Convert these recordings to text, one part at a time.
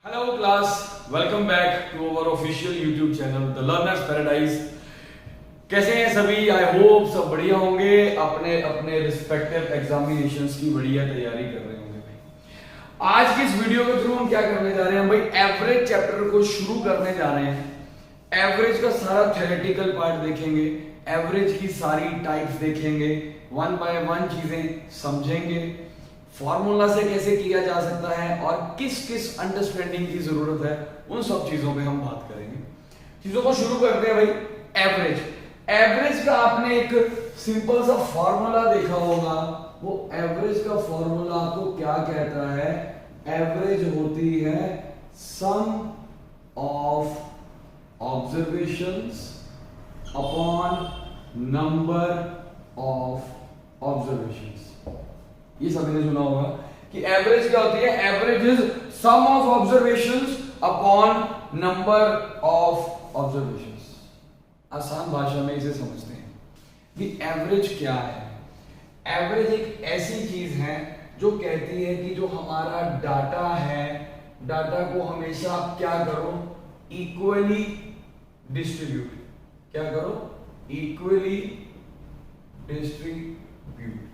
Hello class, welcome back to our official YouTube channel the learners paradise. कैसे हैं सभी? I hope सब बढ़िया होंगे, अपने अपने रिस्पेक्टिव एग्जामिनेशंस की बढ़िया तैयारी कर रहे होंगे। भाई आज की इस वीडियो के थ्रू हम क्या करने जा रहे हैं? भाई एवरेज चैप्टर को शुरू करने जा रहे हैं। एवरेज का सारा थ्योरेटिकल पार्ट देखेंगे, एवरेज की सारी टाइप्स देखेंगे, वन बाय वन चीजें समझेंगे, फॉर्मूला से कैसे किया जा सकता है और किस किस अंडरस्टैंडिंग की जरूरत है, उन सब चीजों पे हम बात करेंगे। चीजों को शुरू करते हैं भाई। एवरेज एवरेज का आपने एक सिंपल सा फॉर्मूला देखा होगा। वो एवरेज का फॉर्मूला आपको क्या कहता है? एवरेज होती है sum of observations upon number of observations. ये सभी ने सुना होगा कि एवरेज क्या होती है? Average is sum of observations upon number of observations. आसान भाषा में इसे समझते हैं कि एवरेज क्या है। एवरेज एक ऐसी चीज है जो कहती है कि जो हमारा डाटा है, डाटा को हमेशा आप क्या करो? Equally distribute. क्या करो? Equally distribute.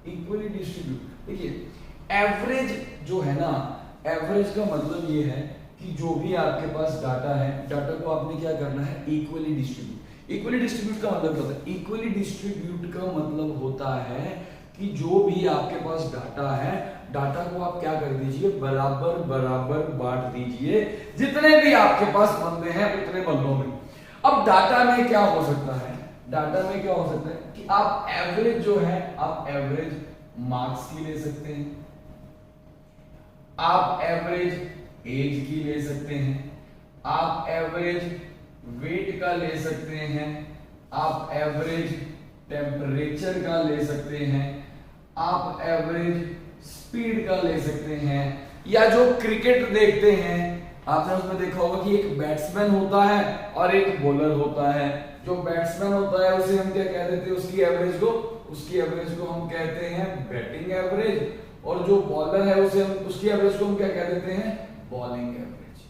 Equally distribute. देखिए एवरेज जो है ना, एवरेज का मतलब ये है कि जो भी आपके पास डाटा है, डाटा को आपने क्या करना है? Equally distribute. इक्वली डिस्ट्रीब्यूट का मतलब क्या होता है? इक्वली डिस्ट्रीब्यूट का मतलब होता है कि जो भी आपके पास डाटा है, डाटा को आप क्या कर दीजिए? बराबर बराबर बांट दीजिए। जितने भी आपके पास बंदे हैं उतने बंदों में। अब डाटा में क्या हो सकता है? डाटा में क्या हो सकता है कि आप एवरेज जो है, आप एवरेज मार्क्स की ले सकते हैं, आप एवरेज एज की ले सकते हैं, आप एवरेज वेट का ले सकते हैं, आप एवरेज टेम्परेचर का ले सकते हैं, आप एवरेज स्पीड का ले सकते हैं। या जो क्रिकेट देखते हैं, आपने उसमें देखा होगा कि एक बैट्समैन होता है और एक बॉलर होता है। जो बैट्समैन होता है उसे हम क्या कह देते हैं? उसकी एवरेज को हम कहते हैं बैटिंग एवरेज, और जो बॉलर है उसे हम उसकी एवरेज को हम क्या कह देते हैं? Bowling average.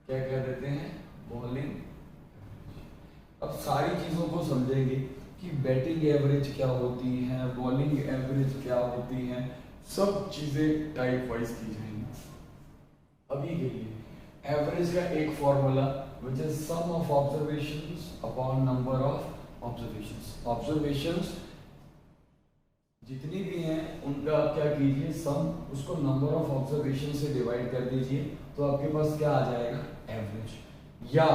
क्या कह देते हैं? Bowling average. अब सारी चीजों को समझेंगे कि बैटिंग एवरेज क्या होती है, बॉलिंग एवरेज क्या होती है, सब चीजें टाइप वाइज की जाएंगी। अभी के लिए एवरेज का एक formula which is sum of observations upon number of observations। observations जितनी भी हैं उनका आप क्या कीजिए? सम, उसको नंबर ऑफ ऑब्जर्वेशन से डिवाइड कर दीजिए, तो आपके पास क्या आ जाएगा? एवरेज। या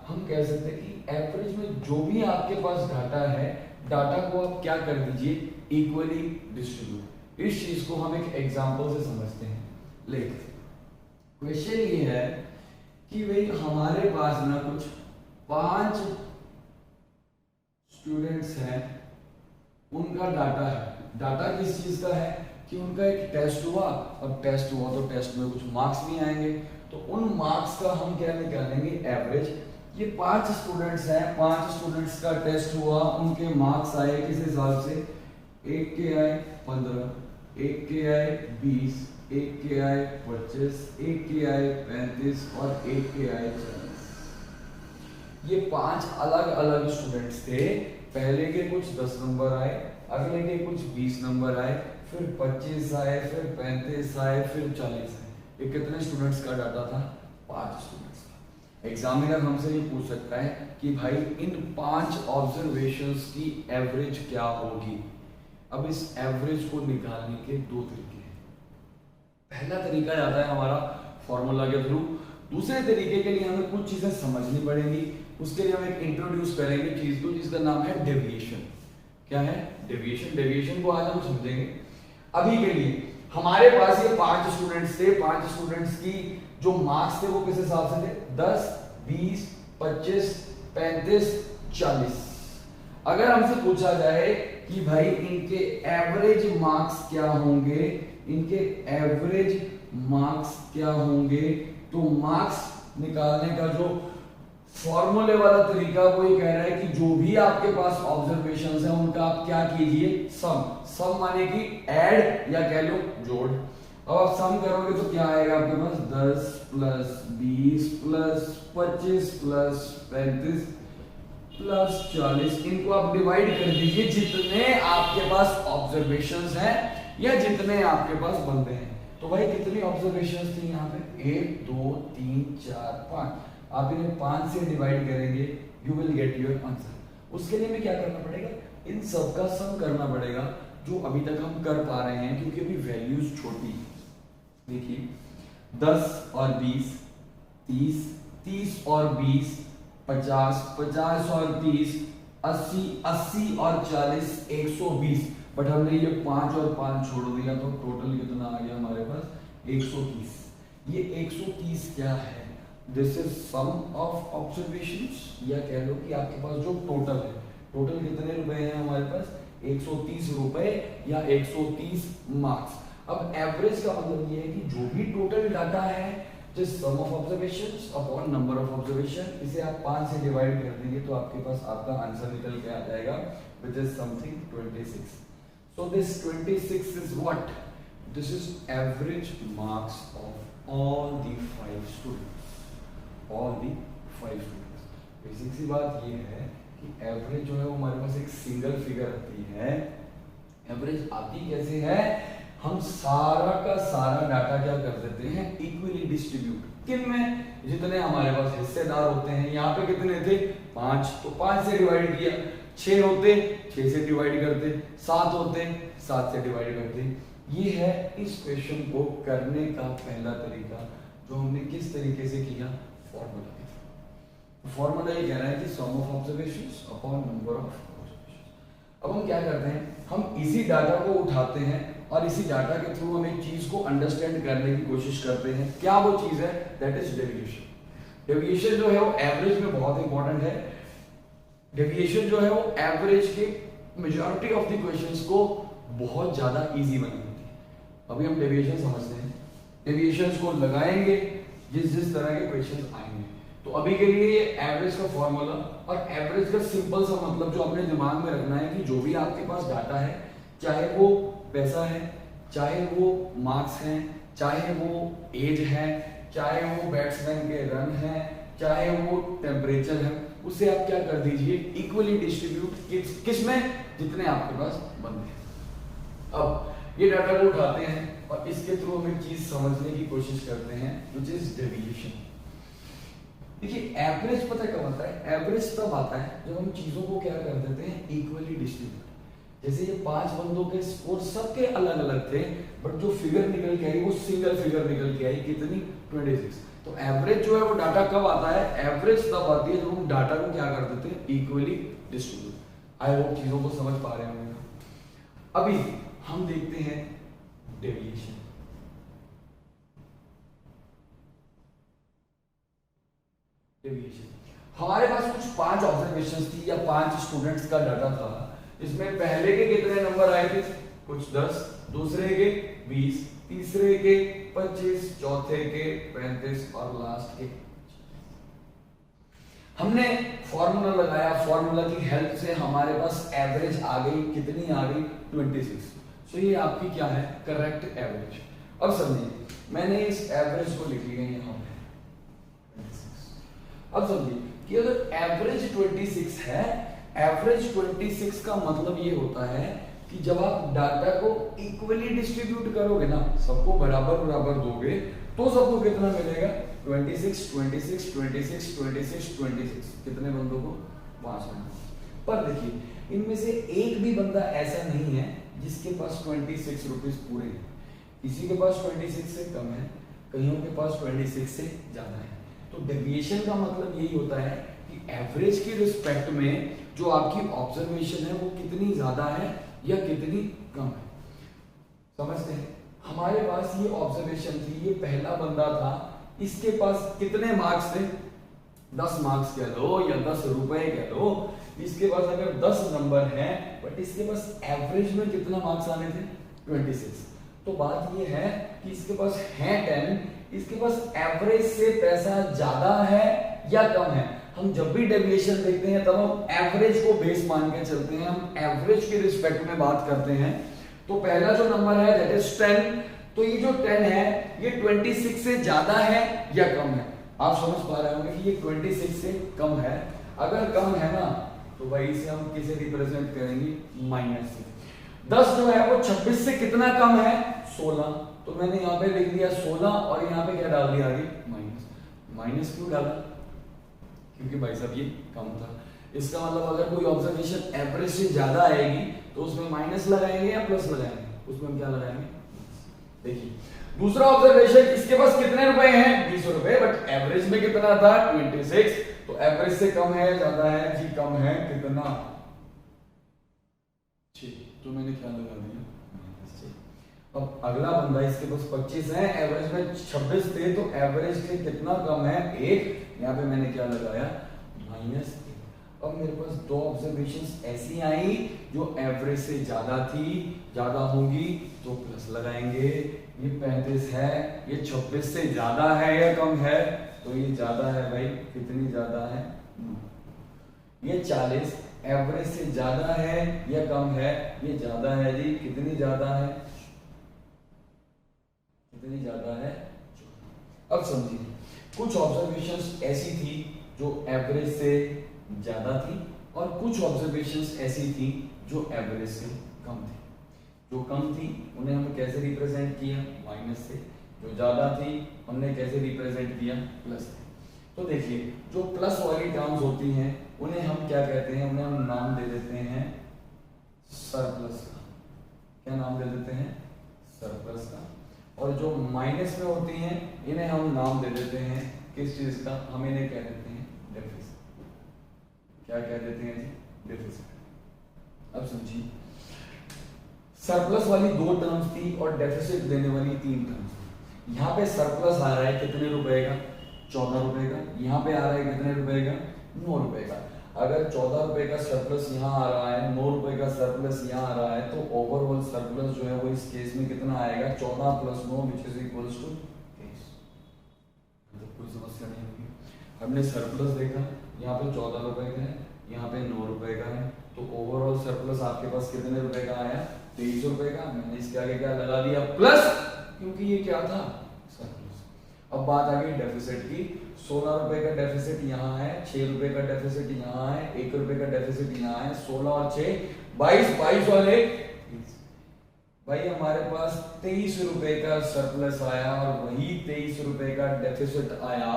हम कह सकते हैं कि एवरेज में जो भी आपके पास डाटा है, डाटा को आप क्या कर दीजिए? Equally distribute. इस चीज को हम एक एग्जांपल से समझते हैं। लेकिन क्वेश्चन ये है कि भाई हमारे पास ना कुछ 5 स्टूडेंट्स हैं, उनका डाटा है। डाटा किस चीज का है? कि उनका एक टेस्ट हुआ। अब टेस्ट हुआ तो टेस्ट में कुछ मार्क्स भी आएंगे, तो उन मार्क्स का हम क्या निकालेंगे? एवरेज। ये 5 स्टूडेंट्स हैं, 5 स्टूडेंट्स का टेस्ट हुआ, उनके मार्क्स आए किस हिसाब से? एक के आए 15, एक के आए 20, एक के आए 25, एक के आए 35 और एक के आए 40। ये 5 अलग अलग स्टूडेंट्स थे। पहले के कुछ 10 नंबर आए, अगले के कुछ 20 नंबर आए, फिर 25 आए, फिर 35 आए, फिर 40 आए। ये कितने स्टूडेंट्स का डाटा था? 5 स्टूडेंट्स का। एग्जामिनर हमसे ये पूछ सकता है कि भाई इन 5 ऑब्जर्वेशंस की एवरेज क्या होगी? अब इस एवरेज को निकालने के 2 तरीके हैं। पहला तरीका जाता है हमारा फॉर्मूला के थ्रू। दूसरे तरीके के लिए हमें कुछ चीजें समझनी पड़ेंगी। उसके लिए हम एक इंट्रोड्यूस करेंगे चीज को, जिसका नाम है डेविएशन। क्या है? डेविएशन। डेविएशन को आज हम समझेंगे। अभी के लिए हमारे पास ये 5 स्टूडेंट्स थे। 5 स्टूडेंट्स की जो मार्क्स थे वो किस हिसाब से थे? 10, 20, 25, 35, 40। अगर हमसे पूछा जाए कि भाई इनके एवरेज मार्क्स क्या होंगे, इनके एवरेज मार्क्स क्या होंगे, तो मार्क्स निकालने का जो फॉर्मूले वाला तरीका वो ये कह रहा है कि जो भी आपके पास ऑब्जर्वेशंस हैं उनका आप क्या कीजिए? सम। सम माने कि ऐड या कह लो जोड़। अब आप सम करोगे तो क्या आएगा आपके पास 10 प्लस 20 प्लस 25 प्लस 35 प्लस 40। इनको आप डिवाइड कर दीजिए जितने आपके पास ऑब्जर्वेशंस हैं या जितने आपके पास बंदे हैं। तो भाई कितनी ऑब्जर्वेशंस थी यहाँ पे 1 2 3 4 5। आप इन्हें 5 से डिवाइड करेंगे, you will get your answer. उसके लिए हमें क्या करना पड़ेगा, इन सब का सम करना पड़ेगा जो अभी तक हम कर पा रहे हैं, क्योंकि अभी वैल्यूज छोटी है। देखिए 10 और 20 30, 30 और 20 50, 50 और 30 80, 80 और 40 120। बट हमने ये 5 और 5 छोड़ दिया तो टोटल कितना आ गया हमारे पास 130। ये 130 क्या है, this is sum of observations, या कह लो कि आपके पास जो टोटल है, टोटल कितने रुपए हैं हमारे पास 130 रुपए या 130 मार्क्स। अब एवरेज का मतलब ये है कि जो भी टोटल डाटा है जिस sum of observations upon number of observation, इसे आप 5 से डिवाइड कर देंगे तो आपके पास आपका आंसर निकल के आ जाएगा which is something 26। So this 26 is what, this is average marks of all the 5 students, all the 5 students. Basic सी बात ये है कि एवरेज जो है वो हमारे पास एक सिंगल फिगर आती है। एवरेज आती कैसे है, हम सारा का सारा डाटा क्या कर देते हैं इक्वली डिस्ट्रीब्यूट, किन में, जितने हमारे पास हिस्सेदार होते हैं। यहाँ पे कितने थे 5, तो 5 से डिवाइड किया, 6 होते 6 से डिवाइड करते, 7 होते 7 से डिवाइड करते। ये है इस क्वेश्चन को करने का पहला तरीका, जो हमने किस तरीके से किया, फॉर्मूला। फॉर्मूला ये कह रहा है कि sum of observations upon number of observations. अब हम क्या करते हैं, हम इसी डाटा को उठाते हैं और इसी डाटा के थ्रू हम एक चीज को अंडरस्टैंड करने की कोशिश करते हैं। क्या वो चीज है, दैट इज डेविएशन। डेविएशन जो है वो एवरेज में बहुत इंपॉर्टेंट है। डेविएशन जो है वो एवरेज के मेजॉरिटी ऑफ द क्वेश्चंस को बहुत ज्यादा इजी बना देती है। अभी हम डेविएशन समझते हैं, डेविएशंस को लगाएंगे जिस तरह के क्वेश्चंस आएंगे। तो अभी के लिए एवरेज का फॉर्मूला और एवरेज का सिंपल सा मतलब जो अपने दिमाग में रखना है कि जो भी आपके पास डाटा है, चाहे वो पैसा है, चाहे वो मार्क्स हैं, चाहे वो एज है, चाहे वो बैट्समैन के रन हैं, चाहे वो टेम्परेचर है, उसे आप क्या कर दीजिए इक्वली डिस्ट्रीब्यूट किस में, जितने आपके पास बंदे हैं। अब ये डाटा को उठाते हैं और इसके थ्रू हम एक चीज समझने की कोशिश करते हैं व्हिच इज डेविएशन। देखिए एवरेज पता कब आता है, एवरेज तब आता है जब हम चीजों को क्या कर देते हैं इक्वली डिस्ट्रीब्यूट। जैसे ये 5 बंदों के स्कोर सबके अलग अलग थे, बट जो फिगर निकल के आई वो सिंगल फिगर निकल के आई, कितनी 26। तो एवरेज जो है वो डाटा कब आता है, एवरेज तब आती है जब हम डाटा को क्या कर देते हैं इक्वली डिस्ट्रीब्यूट। आई होप चीजों को समझ पा रहे होंगे। अभी हम देखते हैं डेविएशन। डेविएशन हमारे पास कुछ 5 ऑब्जर्वेशंस थी या 5 स्टूडेंट्स का डाटा था। इसमें पहले के कितने नंबर आए थे, कुछ 10, दूसरे के 20, तीसरे के 25, चौथे के 35 और लास्ट के। हमने फॉर्मूला लगाया, फॉर्मूला की हेल्प से हमारे पास एवरेज आ गई, कितनी आ गई 26। सो ये आपकी क्या है करेक्ट एवरेज। अब समझिए मैंने इस एवरेज को लिख लिया यहाँ पे 26। अब समझिए कि अगर एवरेज 26 है, एवरेज 26 का मतलब ये होता है कि जब आप डाटा को इक्वली डिस्ट्रीब्यूट करोगे ना, सबको बराबर बराबर दोगे, तो सबको कितना मिलेगा 26 26 26 26 26। कितने बंदों को 5 बंदों। पर देखिए इनमें से एक भी बंदा ऐसा नहीं है जिसके पास 26 रुपीज पूरे हैं। किसी के पास 26 से कम है, कईयों के पास 26 से ज्यादा है। तो डेविएशन का मतलब यही होता है कि एवरेज की रिस्पेक्ट में जो आपकी ऑब्जर्वेशन है वो कितनी ज्यादा है या कितनी कम है। समझते हैं, हमारे पास ये ऑब्जर्वेशन थी, ये पहला बंदा था, इसके पास कितने मार्क्स थे 10 मार्क्स कह लो या 10 रुपए कह लो। इसके पास अगर 10 नंबर है बट इसके पास एवरेज में कितना मार्क्स आने थे 26। तो बात ये है कि इसके पास है 10, इसके पास एवरेज से पैसा ज्यादा है या कम है। हम जब भी डेविएशन देखते हैं तब हम एवरेज को बेस मान के चलते हैं, हम एवरेज के रिस्पेक्ट में बात करते हैं। तो पहला जो नंबर है दैट इज 10, तो ये जो 10 है ये 26 से ज्यादा है या कम है? आप समझ पा रहे होंगे कि ये 26 से कम है। अगर कम है ना तो भाई इसे हम किसे रिप्रेजेंट करेंगे? माइनस से। 10 जो है वो 26 से कितना कम है? 16। तो मैंने यहाँ पे लिख दिया 16 और यहाँ पे क्या डाल दिया आगे? माइनस। माइनस क्यों डाला? क्योंकि भाई साहब ये कम था। इसका मतलब अगर कोई ऑब्जर्वेशन एवरेज से ज्यादा आएगी तो उसमें माइनस लगाएंगे या प्लस लगाएंगे? उसमें हम क्या लगाएंगे? देखिए दूसरा ऑब्जर्वेशन, इसके पास कितने रुपए हैं? 20 रुपए, बट एवरेज में कितना था? 26। तो एवरेज से कम है ज्यादा है जी? कम है। कितना? 6। तो मैंने क्या लगा दिया? -6। अब अगला बंदा, इसके पास 25 है, एवरेज में 26 थे, तो एवरेज से कितना कम है? 1। यहाँ पे मैंने क्या लगाया? -1। अब मेरे पास दो ऑब्जर्वेशंस ऐसी आई जो एवरेज से ज्यादा थी, ज्यादा होंगी तो प्लस लगाएंगे। ये 35 है, ये 26 से ज्यादा है या कम है? तो ये ज्यादा है भाई। कितनी ज्यादा है? ये 40 एवरेज से ज्यादा है या कम है? ये ज्यादा है जी। कितनी ज्यादा है? कितनी ज्यादा है? अब समझिए, कुछ ऑब्जर्वेशंस ऐसी थी जो एवरेज से ज्यादा थी और कुछ ऑब्जर्वेशंस ऐसी थी जो एवरेज से कम थी। जो कम थी उन्हें हम कैसे रिप्रेजेंट किया? माइनस से। जो ज्यादा थी हमने कैसे रिप्रेजेंट किया? प्लस से। तो देखिए जो प्लस वाली टर्म्स होती हैं उन्हें हम क्या कहते हैं? उन्हें हम नाम दे देते हैं सरप्लस का। क्या नाम दे देते हैं? सरप्लस का। और जो माइनस में होती हैं इन्हें हम नाम दे देते हैं किस चीज का? हम इन्हें कह देते हैं डेफिसिट। क्या कह देते हैं जी? डेफिसिट। अब समझिए, सरप्लस वाली 2 टर्म्स थी और डेफिसिट देने वाली 3 टर्म्स थी। यहाँ पे सरप्लस आ रहा है कितने रुपए का? 14 रुपए का। यहाँ पे आ रहा है कितने रुपए का? 9 रुपए का। अगर 14 रुपए का सरप्लस यहाँ आ रहा है, 9 रुपए का सरप्लस यहाँ आ रहा है, तो ओवरऑल सरप्लस जो है वो इस केस में कितना आएगा? 14 + 9 विच इज इक्वल्स टू 23। तो कोई समस्या नहीं होगी। हमने सरप्लस देखा, यहाँ पे 14 रुपए का है, यहाँ पे 9 रुपए का है, तो ओवरऑल सरप्लस आपके पास कितने रुपए का आया? 23 रुपए का। मैंने इसके आगे क्या लगा दिया? प्लस, क्योंकि ये क्या था? सरप्लस। अब बात आ गई डेफिसिट की। 16 रुपए का डेफिसिट यहाँ है, 6 रुपए का डेफिसिट यहाँ है, 1 रुपए का डेफिसिट यहाँ है। 16 और 6 22, 22 वाले भाई हमारे पास 23 रुपए का सरप्लस आया और वही 23 रुपए का डेफिसिट आया।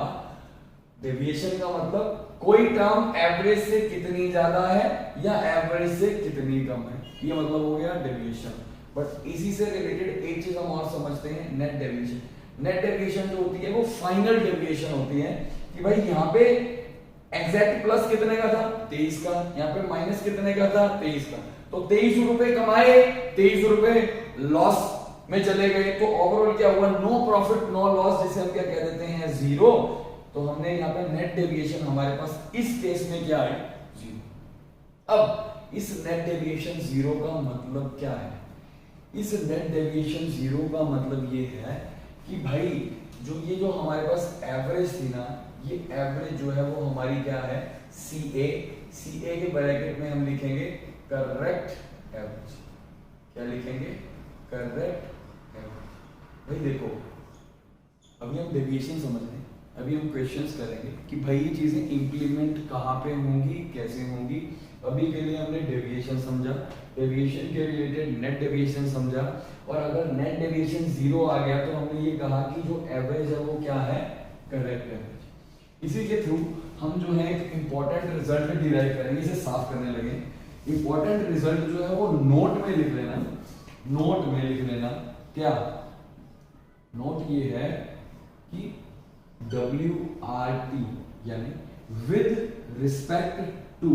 डेविएशन का मतलब कोई टर्म एवरेज से कितनी ज्यादा है या एवरेज से कितनी कम है, ये मतलब हो गया डेविएशन। बट इसी से रिलेटेड एक चीज हम और समझते हैं, नेट डेविएशन। नेट डेविएशन जो होती है वो फाइनल डेविएशन होती है कि भाई यहाँ पे एग्जैक्ट प्लस कितने का था? 23 का। यहाँ पे माइनस कितने का था? 23 का। तो 23 रुपए कमाए, 23 रुपए लॉस में चले गए, तो ओवरऑल क्या हुआ? नो प्रॉफिट नो लॉस, जिसे हम क्या कह देते हैं? जीरो। तो हमने यहाँ पे नेट डेविएशन हमारे पास इस केस में क्या है? जीरो। अब इस नेट डेविएशन जीरो का मतलब क्या है? इस नेट डेविएशन जीरो का मतलब ये है कि भाई जो हमारे पास एवरेज थी ना, ये एवरेज जो है वो हमारी क्या है? CA। CA के ब्रैकेट में हम लिखेंगे करेक्ट एवरेज। क्या लिखेंगे? Correct average. भाई देखो, अभी हम डेविएशन समझ रहे हैं, अभी हम क्वेश्चंस करेंगे कि भाई ये चीजें इंप्लीमेंट कहाँ पे होंगी, कैसे होंगी। अभी के लिए हमने डेविएशन समझा, डेविएशन के रिलेटेड नेट डेविएशन समझा, और अगर नेट डेविएशन जीरो आ गया तो हमने ये कहा कि जो एवरेज है वो क्या है? Correct average. इसी के थ्रू हम जो है एक इंपॉर्टेंट रिजल्ट डिराइव करेंगे, इसे साफ करने लगे। इंपॉर्टेंट रिजल्ट जो है वो नोट में लिख लेना, नोट में लिख लेना। क्या नोट? ये है कि WRT यानी with respect to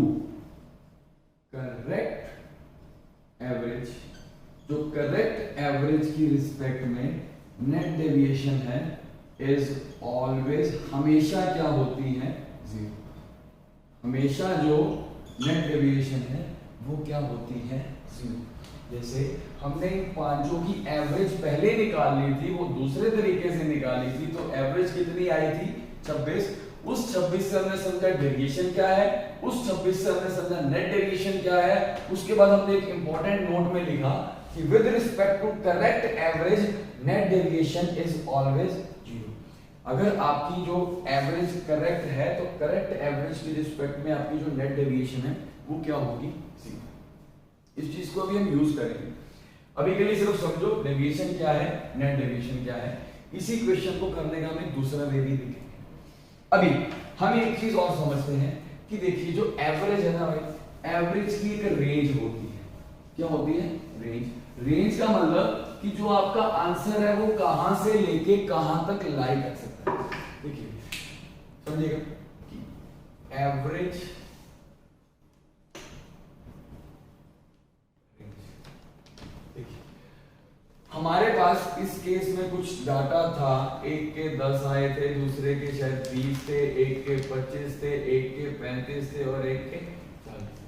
correct average. जो करेक्ट एवरेज की रिस्पेक्ट में नेट डेविएशन है इज ऑलवेज, हमेशा क्या होती है? जीरो। हमेशा जो नेट डेविएशन है वो क्या होती है? जीरो। जैसे हमने पांचों की एवरेज पहले निकाल ली थी, वो दूसरे तरीके से निकाली थी, तो एवरेज कितनी आई थी? 26। उस 26 से हमने समझा डेविएशन क्या है, उस 26 से हमने समझा नेट डेविएशन क्या है। उसके बाद हमने एक इंपॉर्टेंट नोट में लिखा कि with respect to correct average net deviation is always zero. अगर आपकी जो एवरेज करेक्ट है तो करेक्ट एवरेज के रिस्पेक्ट में आपकी जो नेट डेविएशन है वो क्या होगी, जीरो। इस चीज को अभी हम यूज करेंगे। अभी के लिए सिर्फ समझो डेविएशन क्या है, नेट डेविएशन क्या है। इसी क्वेश्चन को करने का हमें दूसरा वे भी देखेंगे। अभी हम एक चीज और समझते हैं कि देखिए जो एवरेज है ना भाई, एवरेज की एक रेंज होती है। क्या होती है, रेंज। रेंज का मतलब कि जो आपका आंसर है वो कहां से लेके कहां तक लाई कर सकता है। देखिए समझिएगा कि एवरेज हमारे पास इस केस में कुछ डाटा था, एक के 10 आए थे, दूसरे के शायद 20 थे, एक के 25 थे, एक के 35 थे और एक के 40।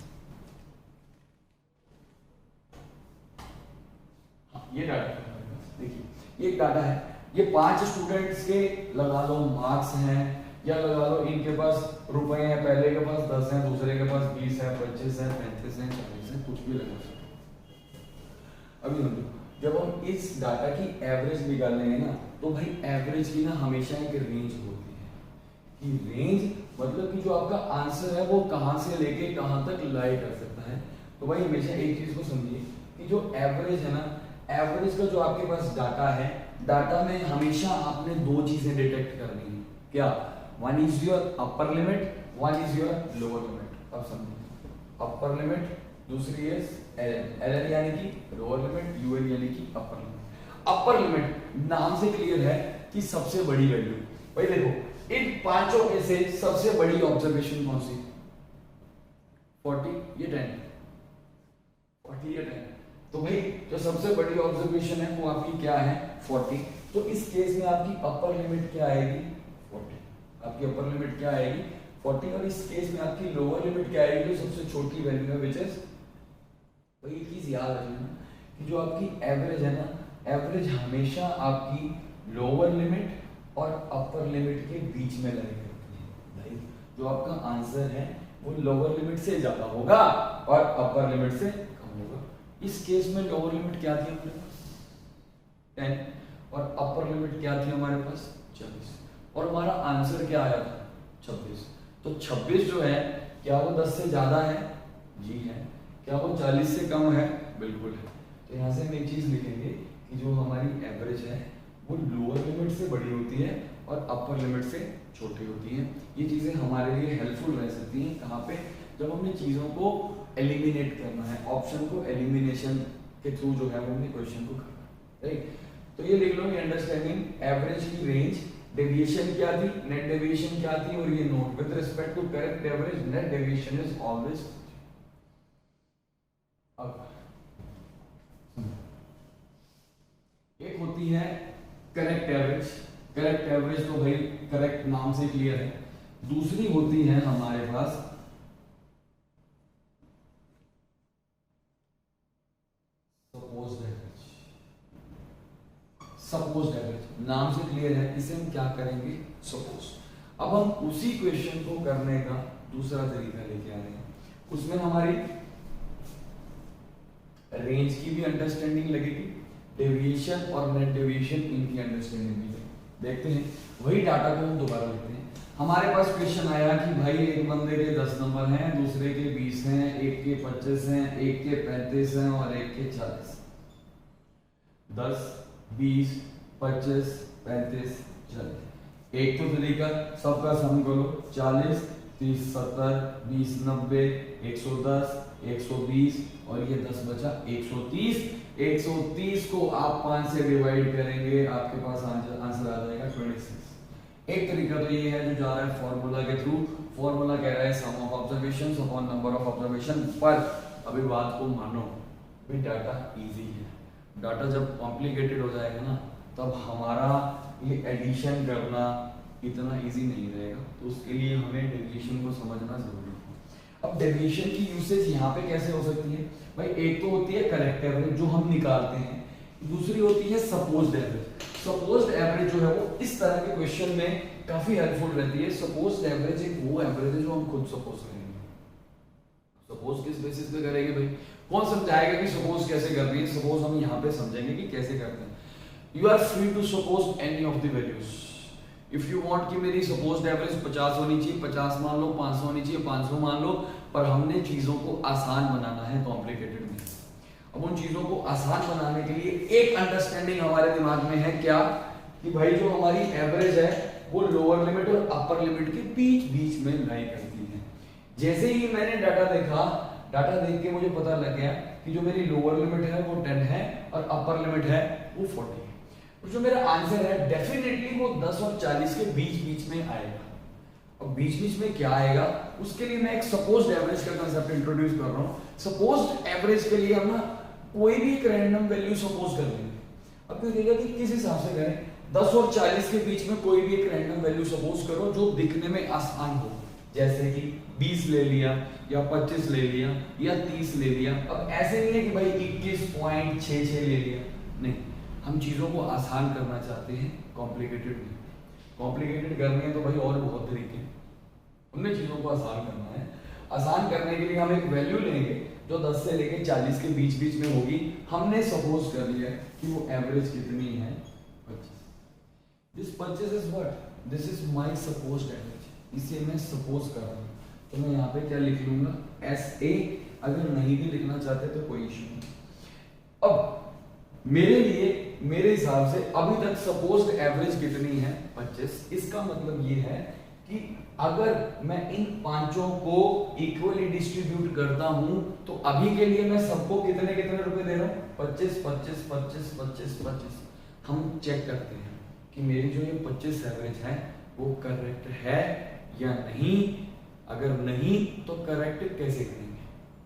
हाँ, ये डाटा देखिए, ये डाटा है, ये 5 स्टूडेंट्स के लगा लो मार्क्स हैं, या लगा लो इनके पास रुपए हैं, पहले के पास 10 हैं, दूसरे के पास 20 है, 25 है, 35 है, 40 है, कुछ भी लगा सकते। अभी समझो, जब हम इस डाटा की एवरेज निकालेंगे ना, तो भाई एवरेज की ना हमेशा एक रेंज होती है कि रेंज मतलब कि जो आपका आंसर है वो कहां से लेके कहां तक लाई कर सकता है। तो भाई हमेशा एक चीज को समझिए कि जो एवरेज है ना, एवरेज का जो आपके पास डाटा है, डाटा में हमेशा आपने दो चीजें डिटेक्ट करनी है। क्या, one is your upper limit, one is your lower limit. अब समझिए, अपर लिमिट, दूसरी है एल यानी कि लोअर लिमिट, यूएल यानी कि अपर लिमिट। अपर लिमिट नाम से क्लियर है कि सबसे बड़ी वैल्यू। भाई देखो इन पांचों में से सबसे बड़ी ऑब्जर्वेशन कौन सी, 40 ये 10, 40 ये 10। तो भाई जो सबसे बड़ी ऑब्जर्वेशन है वो आपकी क्या है, 40। तो इस केस में आपकी अपर लिमिट क्या आएगी, 40। आपकी अपर लिमिट क्या आएगी, 40। और इस केस में आपकी लोअर लिमिट क्या आएगी, जो सबसे छोटी वैल्यू है, विच इज, तो ये चीज याद रखना कि जो आपकी एवरेज है ना, एवरेज हमेशा आपकी लोअर लिमिट और अपर लिमिट के बीच में लाई करती है। भाई जो आपका आंसर है वो लोअर लिमिट से ज्यादा होगा और अपर लिमिट से कम होगा। इस केस में लोअर लिमिट क्या थी हमारे पास, 10, और अपर लिमिट क्या थी हमारे पास, 24, और हमारा आंसर क्या आया था, 26। तो 26 जो है, क्या वो 10 से ज्यादा है, जी है। क्या वो 40 से कम है, बिल्कुल है। तो यहाँ से हम एक चीज लिखेंगे कि जो हमारी एवरेज है वो लोअर लिमिट से बड़ी होती है और अपर लिमिट से छोटी होती है। ये चीजें हमारे लिए हेल्पफुल रह सकती हैं कहाँ पे, जब हमने चीजों को एलिमिनेट करना है, ऑप्शन को एलिमिनेशन के थ्रू जो है वो हमने क्वेश्चन को करना है, राइट। तो ये लिख लो, अंडरस्टैंडिंग एवरेज की रेंज, डेविएशन क्या थी, नेट डेविएशन क्या थी, और ये note with respect to correct average net deviation is always. अब एक होती है करेक्ट एवरेज, करेक्ट एवरेज तो भाई करेक्ट नाम से क्लियर है। दूसरी होती है हमारे पास सपोज्ड एवरेज। सपोज्ड एवरेज नाम से क्लियर है, इसे हम क्या करेंगे, सपोज। अब हम उसी क्वेश्चन को करने का दूसरा तरीका लेके आ रहे हैं, उसमें हमारी रेंज की भी अंडरस्टैंडिंग लगेगी, डेविएशन और नेट डेविएशन इनकी अंडरस्टैंडिंग भी लगेगी। देखते हैं वही डाटा को हम दोबारा लेते हैं। हमारे पास क्वेश्चन आया कि भाई एक बंदे के 10 नंबर हैं, दूसरे के 20 हैं, एक के 25 हैं, एक के 35 हैं और एक के 40। 10, 20, 25, 35, 40। एक तो तरीका सबका सम करो, 40, 30, 70, 20, 90, 110, 120 और ये 10 बचा 130। 130 को आप 5 से डिवाइड करेंगे, आपके पास आंसर आ जाएगा 26। एक तरीका तो ये है जो जा रहा है फॉर्मूला के थ्रू। फॉर्मूला कह रहा है sum of observations upon number of observation. पर अभी बात को मानो, भाई डाटा इजी है, डाटा जब कॉम्प्लिकेटेड हो जाएगा ना तब हमारा ये एडिशन करना इतना इजी नहीं रहेगा। तो उसके लिए हमें डेविएशन को समझना जरूरी है। अब डेविएशन की यूसेज यहाँ पे कैसे हो सकती है भाई, एक तो होती है करेक्ट एवरेज जो हम निकालते हैं, दूसरी होती है सपोज्ड एवरेज। सपोज्ड एवरेज जो है वो इस तरह के क्वेश्चन में काफी हेल्पफुल रहती है। सपोज्ड एवरेज एक वो एवरेज है जो हम खुद सपोज करेंगे। सपोज किस बेसिस पे करेंगे भाई, कौन समझाएगा कि सपोज कैसे करनी है? सपोज हम यहाँ पे समझेंगे कि कैसे करते हैं। You are free to suppose any of the values. If you want कि मेरी सपोज्ड एवरेज 50 होनी चाहिए, 50 मान लो, 500 होनी चाहिए, 500 मान लो, पर हमने चीजों को आसान बनाना है, कॉम्प्लिकेटेड नहीं। अब उन चीजों को आसान बनाने के लिए एक अंडरस्टैंडिंग हमारे दिमाग में है क्या, कि भाई जो हमारी एवरेज है वो लोअर लिमिट और अपर लिमिट के बीच बीच में लाई करती है। जैसे ही मैंने डाटा देखा, डाटा देख के मुझे पता लग गया कि जो मेरी लोअर लिमिट है वो 10 है और अपर लिमिट है वो 40 है। तो जो मेरा आंसर है डेफिनेटली वो 10 और 40 के बीच बीच में आएगा। अब बीच बीच में क्या आएगा, उसके लिए मैं एक सपोज्ड एवरेज का कांसेप्ट इंट्रोड्यूस कर रहा हूं। सपोज्ड एवरेज के लिए हम ना कोई भी एक रैंडम वैल्यू सपोज कर लेंगे। अब देखिएगा कि किस हिसाब से करें, 10 और 40 के बीच में कोई भी एक रैंडम वैल्यू सपोज करो जो दिखने में आसान हो, जैसे कि 20 ले लिया या 25 ले लिया या 30 ले लिया। अब ऐसे नहीं है कि भाई 21.66 ले लिया, नहीं, हम चीजों को आसान करना चाहते हैं, कॉम्प्लिकेटेड नहीं। कॉम्प्लिकेटेड करनी है तो भाई और बहुत तरीके, हमने चीजों को आसान करना है। आसान करने के लिए हम एक वैल्यू लेंगे जो 10 से लेके 40 के बीच बीच में होगी। हमने सपोज कर लिया कि वो एवरेज कितनी है, 25। This 25 is what, this is my supposed average. इसे मैं सपोज कर रहा हूं, तो मैं यहाँ पे क्या लिख लूंगा, SA। अगर नहीं भी लिखना चाहते तो कोई इशू नहीं। अब मेरे लिए, मेरे हिसाब से अभी तक सपोज्ड एवरेज कितनी है, 25। इसका मतलब ये है कि अगर मैं इन पांचों को इक्वली डिस्ट्रीब्यूट करता हूं तो अभी के लिए मैं सबको कितने कितने रुपए दे रहा हूं, 25 25 25 25 25। हम चेक करते हैं कि मेरी जो ये 25 एवरेज है वो करेक्ट है या नहीं। अगर नहीं तो करेक्ट कैसे करेंगे,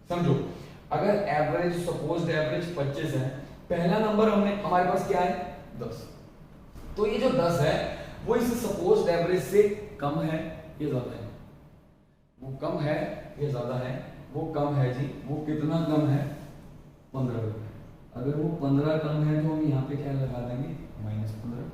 समझो। अगर एवरेज, सपोज्ड एवरेज 25 है, पहला नंबर हमने, हमारे पास क्या है, 10। तो ये जो 10 है वो इस सपोज्ड एवरेज से कम है या ज्यादा है, वो कम है या ज्यादा है, वो कम है जी। वो कितना कम है, 15 रुपए। अगर वो 15 कम है तो हम यहाँ पे क्या लगा देंगे, -15।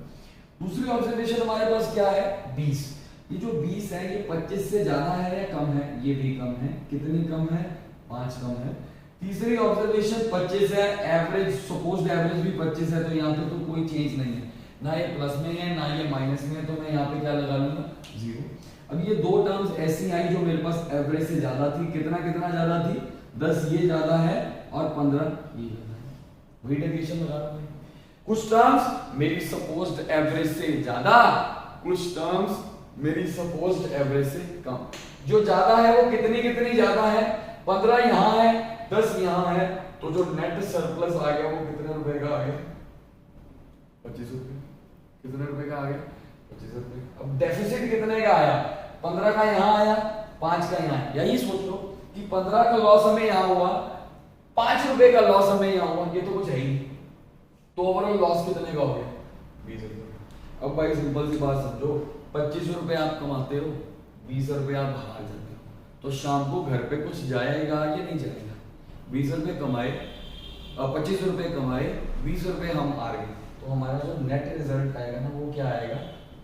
दूसरी ऑब्जर्वेशन हमारे पास क्या है, 20। ये जो 20 है ये 25 से ज्यादा है या कम है, ये भी कम है। कितनी कम है, 5 कम है। तीसरी ऑब्जर्वेशन 25 है, एवरेज, सपोज्ड एवरेज भी 25 है, तो यहाँ पे तो कोई चेंज नहीं है, ना ये प्लस में है ना ये माइनस में है, तो मैं यहाँ पे क्या लगा लूंगा, 0। अब ये दो टर्म्स ऐसी आई जो मेरे पास एवरेज से ज्यादा थी। कितना कितना ज्यादा थी, 10 ये ज्यादा है और 15 ये ज्यादा है, वही डेविएशन लगा रहा हूं। कुछ टर्म्स मेरी सपोज्ड एवरेज से ज्यादा, कुछ टर्म्स मेरी सपोज्ड एवरेज से कम। जो ज्यादा है वो कितनी कितनी ज्यादा है, 15 यहाँ है, 10 यहाँ है, तो जो नेट सरप्लस आ गया वो कितने रुपए का आ गया, 25 रुपए। कितने रुपए का आ गया, 25 रुपए। अब डेफिसिट कितने का आया, 15 का यहाँ आया, 5 का यहाँ। यही सोच लो कि 15 का लॉस हमें यहाँ हुआ, 5 रुपए का लॉस हमें यहाँ हुआ, ये तो कुछ है ही नहीं। तो ओवरऑल लॉस कितने का हो गया, 20 रुपए। अब भाई सिंपल सी बात समझो, 25 रुपए आप कमाते हो, 20 रुपए आप बाहर जाते हो, तो शाम को घर पे कुछ जाएगा या नहीं जाएगा। 20 रुपए कमाए, 25 रुपए कमाए, 20 रुपए हम आ गए, तो हमारा जो नेट रिजल्ट आएगा ना वो क्या आएगा,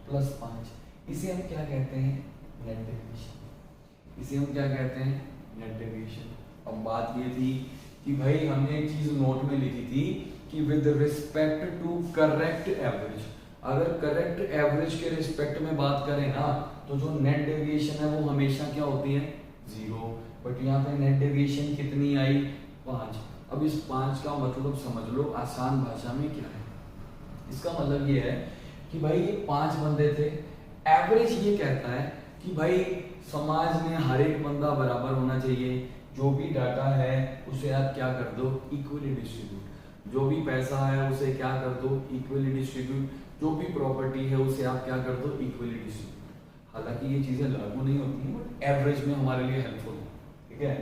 +5। इसे हम क्या कहते हैं, नेट डेविएशन। इसे हम क्या कहते हैं, नेट डेविएशन। अब बात ये थी कि भाई हमने एक चीज नोट में लिखी थी कि with respect to correct average, अगर करेक्ट एवरेज के रिस्पेक्ट में बात करें ना तो जो नेट डेविएशन है वो हमेशा क्या होती है, 0। बट यहाँ पे नेट डेविएशन कितनी आई, 5। अब इस 5 का मतलब समझ लो आसान भाषा में क्या है। इसका मतलब ये है कि भाई ये 5 बंदे थे, एवरेज ये कहता है कि भाई समाज में हर एक बंदा बराबर होना चाहिए। जो भी डाटा है उसे आप क्या कर दो, इक्वली डिस्ट्रीब्यूट। जो भी पैसा है उसे क्या कर दो, इक्वली डिस्ट्रीब्यूट। जो भी प्रॉपर्टी है उसे आप क्या कर दो, इक्वली डिस्ट्रीब्यूट। हालांकि ये चीजें लागू नहीं होती हैं बट एवरेज में हमारे लिए हेल्पफुल है, ठीक है।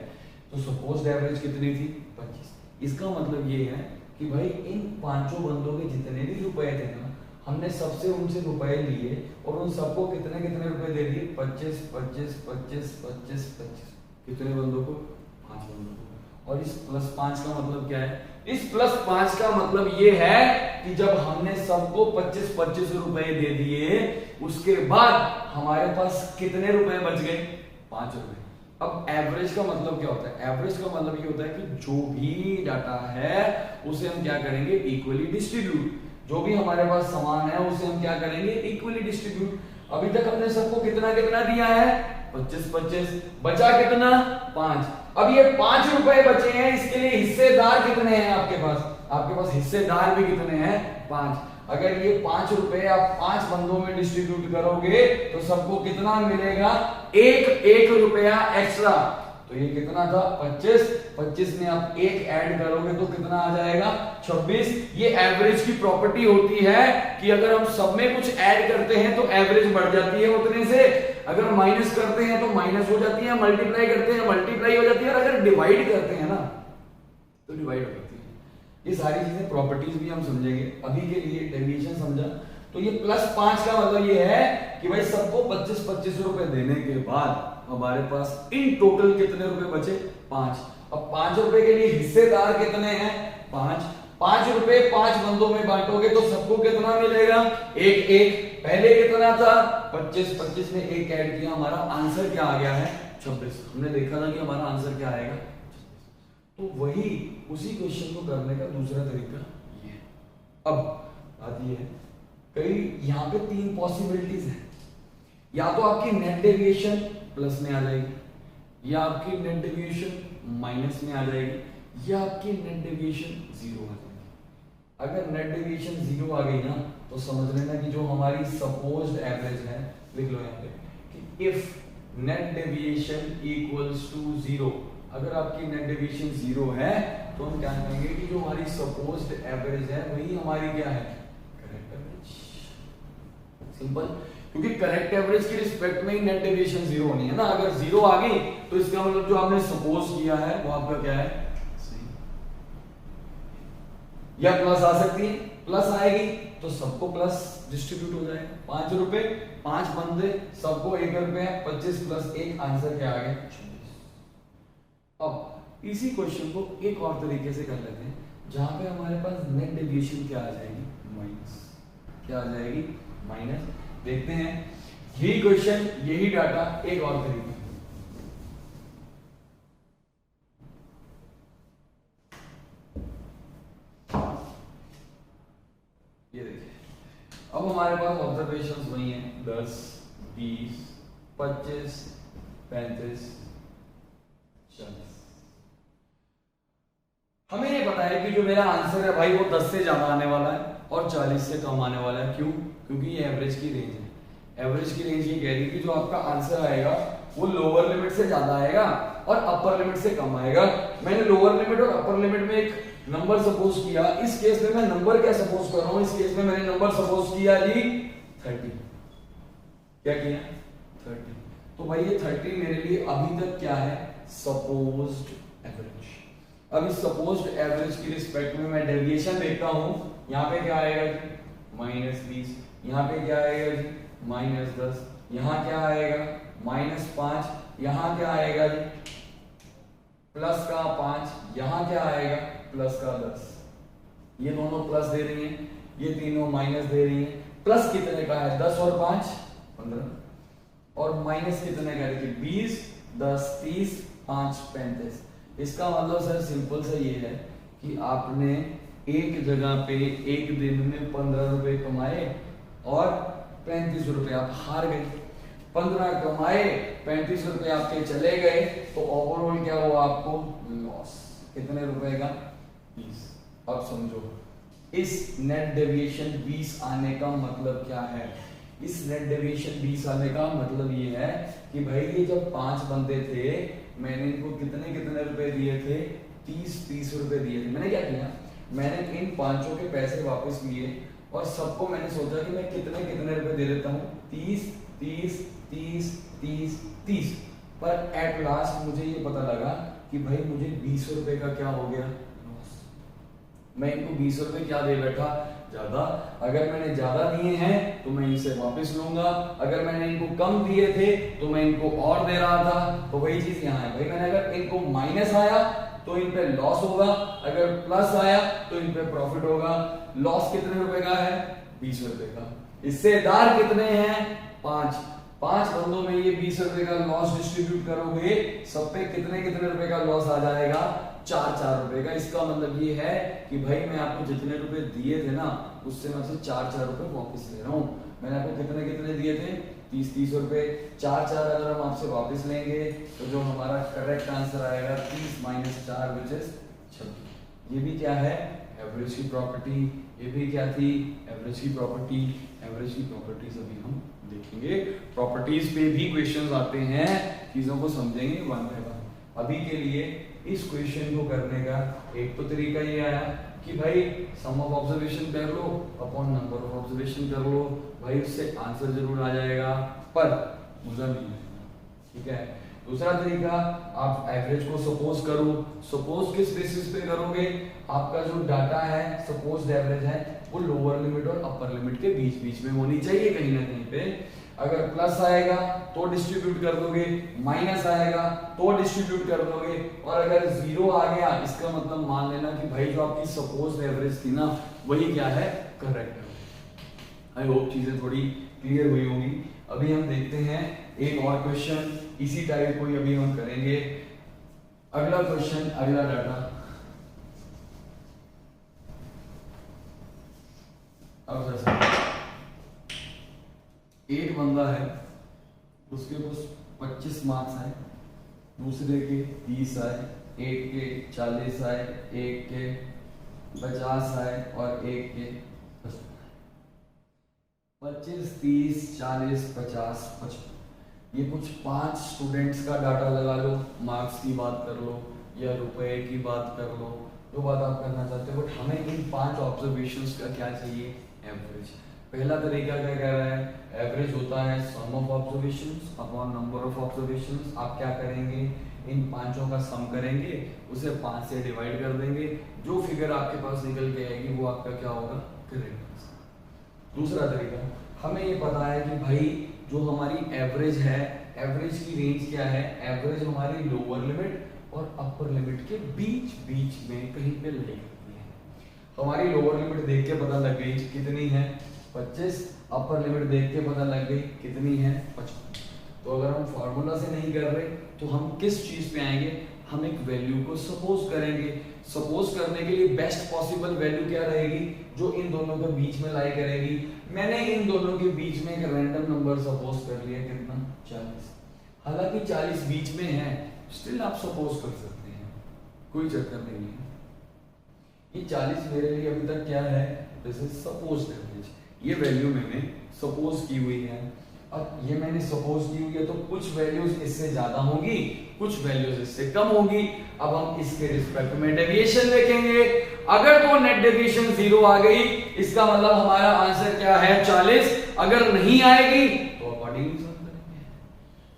तो सपोज्ड एवरेज कितनी थी, 25। इसका मतलब ये है कि भाई इन 5 बंदों के जितने भी रुपए थे ना, हमने सबसे उनसे रुपए लिए और उन सबको कितने कितने रुपए दे दिए, 25 25 25 25 25। कितने बंदों को, 5 बंदों को। और इस +5 का मतलब क्या है, इस +5 का मतलब ये है कि जब हमने सबको 25 25 रुपए दे दिए उसके बाद हमारे पास कितने रुपए बच गए, 5 रुपए। अब एवरेज का मतलब क्या होता है? एवरेज का मतलब ये होता है कि जो भी डाटा है उसे हम क्या करेंगे? Equally distribute. जो भी हमारे पास सामान है उसे हम क्या करेंगे? Equally distribute. अभी तक हमने सबको कितना कितना दिया है? 25-25। बचा कितना? 5। अब ये 5 रुपए बचे हैं, इसके लिए हिस्सेदार कितने हैं आपके पास? आपके पास हिस्सेदार भी कितने हैं? 5। अगर ये 5 रुपए आप 5 बंदों में डिस्ट्रीब्यूट करोगे तो सबको कितना मिलेगा? एक रुपया एक्स्ट्रा। तो ये कितना था? 25। 25 में आप एक ऐड करोगे तो कितना आ जाएगा? 26। ये एवरेज की प्रॉपर्टी होती है कि अगर हम सब में कुछ ऐड करते हैं तो एवरेज बढ़ जाती है उतने से, अगर माइनस करते हैं तो माइनस हो जाती है, मल्टीप्लाई करते हैं मल्टीप्लाई हो जाती है, और अगर डिवाइड करते हैं ना तो डिवाइड हो जाती है। ये सारी चीजें प्रॉपर्टीज भी हम समझेंगे। अभी के लिए डेविएशन समझा। तो ये +5 का मतलब ये है कि भाई सबको 25-25 रुपए देने के बाद हमारे पास इन टोटल कितने रुपए बचे? 5। अब 5 रुपए के लिए हिस्सेदार कितने हैं? 5। 5 रुपए 5 बंदों में बांटोगे तो सबको कितना मिलेगा? एक। पहले कितना था? 25। 25 में एक ऐड किया, हमारा आंसर क्या आ गया है? 26। हमने देखा था कि हमारा आंसर क्या आएगा? तो वही उसी क्वेश्चन को करने का दूसरा तरीका ये है। अब आती है कई यहाँ पे 3 पॉसिबिलिटीज है। या तो आपकी नेट डेविएशन प्लस में आ जाएगी, या आपकी नेट डेविएशन माइनस में आ जाएगी, या आपकी नेट डेविएशन 0 आ जाएगी। अगर नेट डेविएशन 0 आ गई ना तो समझ लेना कि जो हमारी सपोज्ड एवरेज है, लिख लो यहाँ पे कि if net deviation equals to 0, अगर आपकी नेट डेविएशन 0 है तो हम क्या कहेंगे कि जो हमारी सपोज्ड एवरेज है वही हमारी क्या है? Correct average. सिंपल, क्योंकि करेक्ट एवरेज के रिस्पेक्ट में ही नेट डेविएशन 0 होनी है ना। अगर 0 आ गई तो इसका मतलब जो आपने सपोज किया है वो आपका क्या है? सही। या प्लस आ सकती है, प्लस आएगी तो सबको प्लस डिस्ट्रीब्यूट हो जाएगा। 5 रुपए 5 बंदे, सबको 1 रुपया, 25 + 1, आंसर क्या आ गया? 26। अब इसी क्वेश्चन को एक और तरीके से कर लेते हैं, जहां पे हमारे पास नेट डेविएशन क्या आ जाएगी? माइनस। क्या आ जाएगी? माइनस। देखते हैं यही क्वेश्चन, यही डाटा एक और तरीके। ये देखिए, अब हमारे पास ऑब्जर्वेशंस वही हैं 10, 20, 25, 35, 40। हमें ये पता है कि जो मेरा आंसर है भाई वो 10 से ज्यादा आने वाला है और 40 से कम आने वाला है। क्यों? क्योंकि ये एवरेज की रेंज है। एवरेज की रेंज ये कह रही है कि जो आपका आंसर आएगा वो लोअर लिमिट से ज्यादा आएगा और अपर लिमिट से कम आएगा। मैंने लोअर लिमिट और अपर लिमिट में एक नंबर सपोज किया। इस केस में मैं नंबर क्या सपोज कर रहा हूं? इस केस में मैंने नंबर सपोज किया जी 30। क्या किया? 30। तो भाई ये 30 मेरे लिए अभी तक क्या है? Supposed average. अब इस सपोज्ड एवरेज की रिस्पेक्ट में मैं डेविएशन देखता हूं। यहाँ पे क्या आएगा जी? -20। यहाँ पे क्या आएगा जी? -10। यहाँ क्या आएगा? -5। यहाँ क्या आएगा जी? +5। यहाँ क्या आएगा? +10। ये दोनों प्लस दे रही हैं, ये तीनों माइनस दे रही हैं। प्लस कितने का है? 10 और 5 15। और माइनस कितने का है? 20, 10, 30, 5, 35। इसका मतलब सर सिंपल सा ये है कि आपने एक जगह पे एक दिन में 15 रुपए कमाए और 35 रुपए आप हार गए। 15 कमाए, 35 रुपए आपके चले गए, तो ओवरऑल क्या हुआ आपको? लॉस। कितने रुपए का? 20। अब समझो इस नेट डेविएशन 20 आने का मतलब क्या है? इस नेट डेविएशन 20 आने का मतलब ये है कि भाई ये जब 5 बंदे थे, मैंने इनको कितने कितने रुपए दिए थे? 30 रुपए दिए थे। मैंने क्या किया? मैंने इन 5 के पैसे वापस लिए और सबको मैंने सोचा कि मैं कितने कितने रुपए दे देता हूँ? 30, 30, 30, 30, 30। पर एट लास्ट मुझे ये पता लगा कि भाई मुझे 20 रुपए का क्या हो गया? लॉस। मैं इनको 20 रुपए क्या दे बैठा? ज्यादा। अगर मैंने ज्यादा दिए हैं तो मैं इनसे वापस लूंगा, अगर मैंने इनको कम दिए थे तो मैं इनको और दे रहा था। तो वही चीज यहाँ है भाई, मैंने अगर इनको माइनस आया तो इन पे लॉस होगा, अगर प्लस आया तो इन पे प्रॉफिट होगा। लॉस कितने रुपए का है? 20 रुपए का। हिस्सेदार कितने हैं? 5। 5 बंदों में ये 20 रुपए का लॉस डिस्ट्रीब्यूट करोगे, सब पे कितने कितने रुपए का लॉस आ जाएगा, 4 रुपए का। इसका मतलब ये है कि भाई मैं आपको जितने रुपए दिए थे ना, उससे मैं आपसे 4 रुपए वापस ले रहा हूँ। मैंने आपको कितने कितने दिए थे, 30 रुपए। 4 अगर हम आपसे वापस लेंगे तो जो हमारा करेक्ट आंसर आएगा 30 - 4 विच इज 26। ये भी क्या है, एवरेज की प्रॉपर्टी। ये भी क्या थी, एवरेज की प्रॉपर्टी। एवरेज की प्रॉपर्टीज अभी हम देखेंगे। प्रॉपर्टीज पे भी क्वेश्चंस आते हैं, चीजों को समझेंगे वन बाय वन। अभी के लिए इस क्वेश्चन को करने का एक तो तरीका ये आया कि भाई सम ऑफ ऑब्जर्वेशन कर लो अपॉन नंबर ऑफ ऑब्जर्वेशन कर लो, भाई उससे आंसर जरूर आ जाएगा, पर मजा नहीं आएगा, ठीक है। दूसरा तरीका, आप एवरेज को सपोज करो। सपोज किस बेसिस पे करोगे, आपका जो डाटा है सपोज एवरेज है वो लोअर लिमिट और अपर लिमिट के बीच बीच में होनी चाहिए कहीं ना कहीं पे। अगर प्लस आएगा तो डिस्ट्रीब्यूट कर दोगे, माइनस आएगा तो डिस्ट्रीब्यूट कर दोगे, और अगर जीरो आ गया इसका मतलब मान लेना कि भाई जो आपकी सपोज एवरेज थी ना वही क्या है, करेक्ट है। आई होप चीजें थोड़ी क्लियर हुई होंगी। अभी हम देखते हैं एक और क्वेश्चन, इसी टाइप को ही अभी हम करेंगे। अगला क्वेश्चन, अगला डाटा। अब जैसा एक बंदा है, उसके पास 25 मार्क्स आए, दूसरे के 30 आए, एक के 40 आए, एक के 50 आए और एक के 25, 30, 40, 50, 55। ये कुछ 5 स्टूडेंट्स का डाटा लगा लो, मार्क्स की बात कर लो या रुपए की बात कर लो, जो बात आप करना चाहते हो, बट हमें इन 5 ऑब्जर्वेशंस का क्या चाहिए, एवरेज। पहला तरीका क्या कह रहा है, एवरेज होता है sum of observations upon number of observations. आप क्या करेंगे, इन पांचों का सम करेंगे, उसे 5 से डिवाइड कर देंगे, जो फिगर आपके पास निकल के आएगी वो आपका क्या होगा, करेक्ट आंसर। दूसरा तरीका, हमें ये पता है कि भाई जो हमारी एवरेज है, एवरेज की रेंज क्या है, एवरेज हमारी लोअर लिमिट और अपर लिमिट के बीच बीच में कहीं पे लाई करती है। हमारी लोअर लिमिट देख के पता लग गई कितनी है, 25, अपर लिमिट देख के पता लग गई कितनी है, 55। तो अगर हम फार्मूला से नहीं कर रहे तो हम किस चीज पे आएंगे, हम एक वैल्यू को सपोज करेंगे। सपोज करने के लिए बेस्ट पॉसिबल वैल्यू क्या रहेगी, जो इन दोनों के बीच में लाई करेगी। मैंने इन दोनों के बीच में एक रैंडम नंबर सपोज कर लिया, कितना, 40। हालांकि 40 बीच में है, स्टिल आप सपोज कर सकते हैं, कोई चक्कर नहीं है। ये 40 मेरे लिए अभी तक क्या है, दिस इज सपोज एवरेज। ये वैल्यू मैंने सपोज की हुई है, अब ये मैंने सपोज की हुई है तो कुछ वैल्यूज इससे ज्यादा होंगी, कुछ वैल्यूज इससे कम होंगी। अब हम इसके रिस्पेक्ट में डेविएशन देखेंगे। अगर तो नेट डेविएशन 0 आ गई, इसका मतलब हमारा आंसर क्या है, 40। अगर नहीं आएगी तो अकॉर्डिंगली सम करेंगे।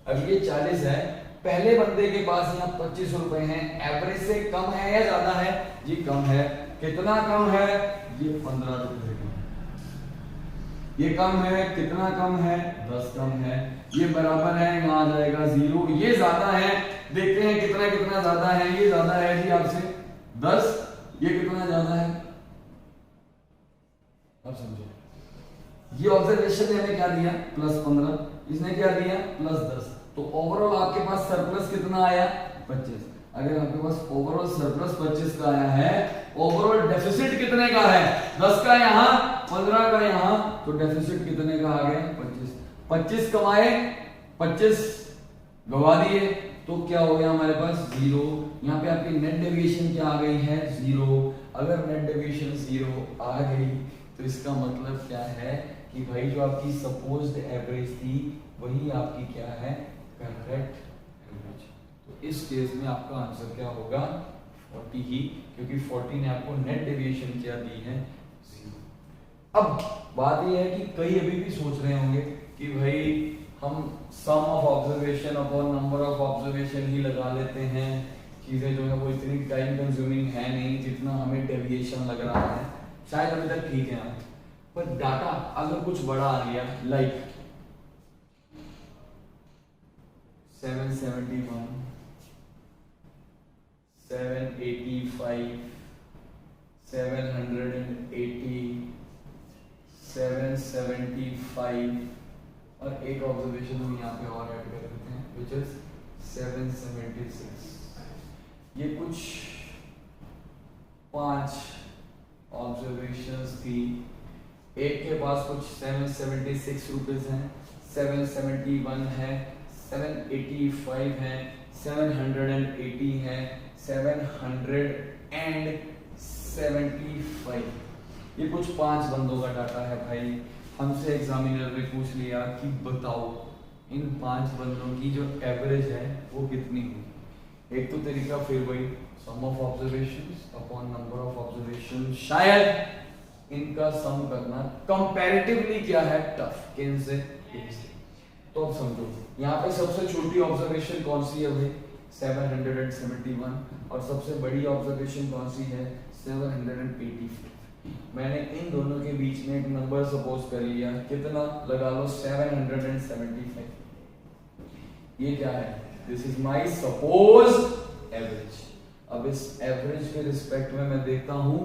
अब ये 40 है, पहले बंदे के पास यहाँ 25 रुपए हैं, एवरेज से कम है या ज्यादा है, जी कम है। कितना कम है, ये 15 रुपए कम है। ये कम है, कितना कम है, 10 कम है। ये बराबर है, यहाँ आ जाएगा 0। ये ज्यादा है, देखते हैं कितना कितना ज्यादा है। ये ज्यादा है जी आपसे 10, ये कितना ज्यादा है, अब समझो। ये ऑब्जर्वेशन ने हमें क्या दिया, +15, इसने क्या दिया, +10। तो ओवरऑल आपके पास सरप्लस कितना आया, 25। अगर आपके पास ओवरऑल सरप्लस 25 का आया है, ओवरऑल डेफिसिट कितने का है, 10 का यहाँ, 15 का यहाँ, तो डेफिसिट कितने का आ गया, 25। 25 कमाए, 25 गवा दिए, तो क्या हो गया हमारे पास, 0। यहाँ पे आपकी नेट डेविएशन क्या आ गई है, 0। अगर नेट डेविएशन 0 आ गई तो इसका मतलब क्या है कि भाई जो आपकी सपोज्ड एवरेज थी वही आपकी क्या है, करेक्ट एवरेज। तो इस केस में आपका आंसर क्या होगा, 40 ही, क्योंकि 40 ने आपको नेट डेविएशन क्या दी है, 0। अब बात यह है कि कई अभी भी सोच रहे होंगे कि भाई हम sum of observation upon number of observation ही लगा लेते हैं, चीजें जो है वो इतनी टाइम कंज्यूमिंग है नहीं जितना हमें डेविएशन लग रहा है। शायद अभी तक ठीक है, पर डाटा अगर कुछ बड़ा आ गया, लाइक 771, 785, 780, 775 और एक ऑब्जर्वेशन हम यहाँ पे और ऐड कर देते हैं विच इज 776। ये कुछ 5 ऑब्जर्वेशंस थी। एक के पास कुछ 776 रुपीज हैं, 771 है, 785 है, 780 है, 775। ये कुछ 5 बंदों का डाटा है भाई। हमसे एग्जामिनर ने पूछ लिया कि बताओ इन 5 बंदों की जो एवरेज है वो कितनी होगी। एक तो तरीका फिर वही sum of observations upon number of observation, शायद इनका सम करना कंपैरेटिवली क्या है टफ, किन से इनसे। तो अब समझो यहाँ पे सबसे छोटी ऑब्जर्वेशन कौन सी है भाई 771 और सबसे बड़ी ऑब्जर्वेशन कौन सी है 785। मैंने इन दोनों के बीच में एक नंबर सपोज कर लिया, कितना लगा लो 775। ये क्या है, this is my suppose average. अब इस एवरेज के रिस्पेक्ट में मैं देखता हूं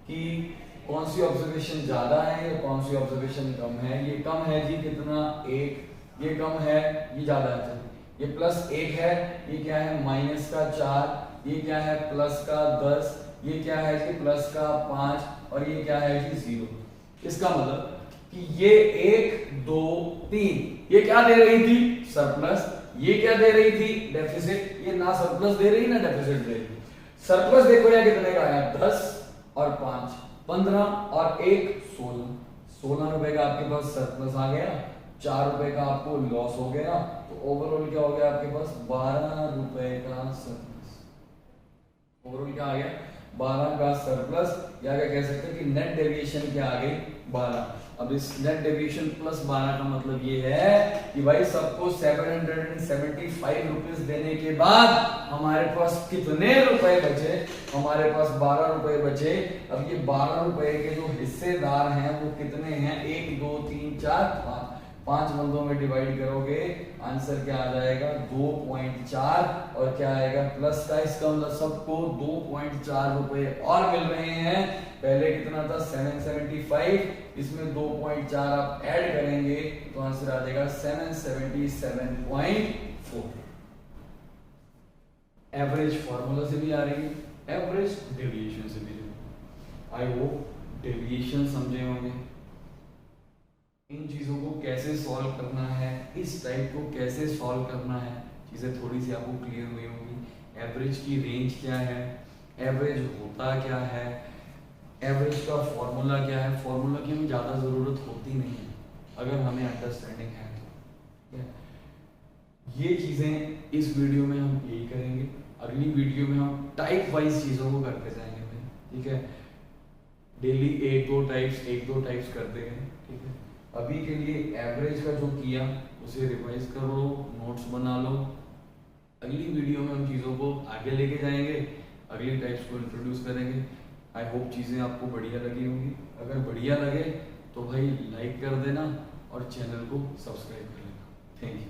कि कौन सी ऑब्जर्वेशन ज्यादा है या कौन सी ऑब्जर्वेशन कम है। ये कम है जी कितना 1, ये कम है, ये ज्यादा है, ये +1 है, ये क्या है -4, ये क्या है +10, ये क्या है जी +5 और ये क्या है जी 0। इसका मतलब कि ये 1 2 3 ये क्या दे रही थी सरप्लस, ये क्या दे रही थी डेफिसिट। ये ना सरप्लस दे रही ना डेफिसिट दे रही। सरप्लस देखो यहाँ कितने का आया 10 और 5 15 और 1 16 रुपए का आपके पास सरप्लस आ गया, 4 रुपए का आपको लॉस हो गया। तो ओवरऑल क्या हो गया आपके पास 12 रुपए का सरप्लस। ओवरऑल क्या आ गया 12 का सरप्लस, या क्या कह सकते हैं कि नेट डेविएशन क्या आ गई 12। अब इस नेट डेविएशन +12 का मतलब ये है कि भाई सबको 775 रुपीस देने के बाद हमारे पास कितने रुपए बचे, हमारे पास 12 रुपए बचे। अब ये 12 रुपए के जो हिस्सेदार हैं वो कितने हैं 1 2 3 4 5 बंदों में डिवाइड करोगे आंसर क्या आ जाएगा 2.4 और क्या आएगा प्लस का। इसका मतलब सबको 2.4 रुपए और मिल रहे हैं। पहले कितना था 775, इसमें 2.4 आप ऐड करेंगे तो आंसर आ जाएगा 777.4। एवरेज फॉर्मूला से भी आ रही है, एवरेज डेविएशन से भी। आई होप डेविएशन समझे होंगे, इन चीजों को कैसे सॉल्व करना है, इस टाइप को कैसे सॉल्व करना है, चीजें थोड़ी सी आपको क्लियर हुई होंगी। एवरेज की रेंज क्या है, एवरेज होता क्या है, एवरेज का फॉर्मूला क्या है। फॉर्मूला की हमें ज़्यादा ज़रूरत होती नहीं है अगर हमें अंडरस्टैंडिंग है तो। ये चीज़ें इस वीडियो में हम यही करेंगे, अगली वीडियो में हम टाइप वाइज चीज़ों को करते जाएंगे। ठीक है, डेली 1-2 टाइप्स करते गए। ठीक है, अभी के लिए एवरेज का जो किया उसे रिवाइज कर लो, नोट्स बना लो। अगली वीडियो में हम चीज़ों को आगे लेके जाएंगे, अगली टाइप्स को इंट्रोड्यूस करेंगे। आई होप चीज़ें आपको बढ़िया लगी होंगी। अगर बढ़िया लगे तो भाई लाइक कर देना और चैनल को सब्सक्राइब कर लेना। Thank you.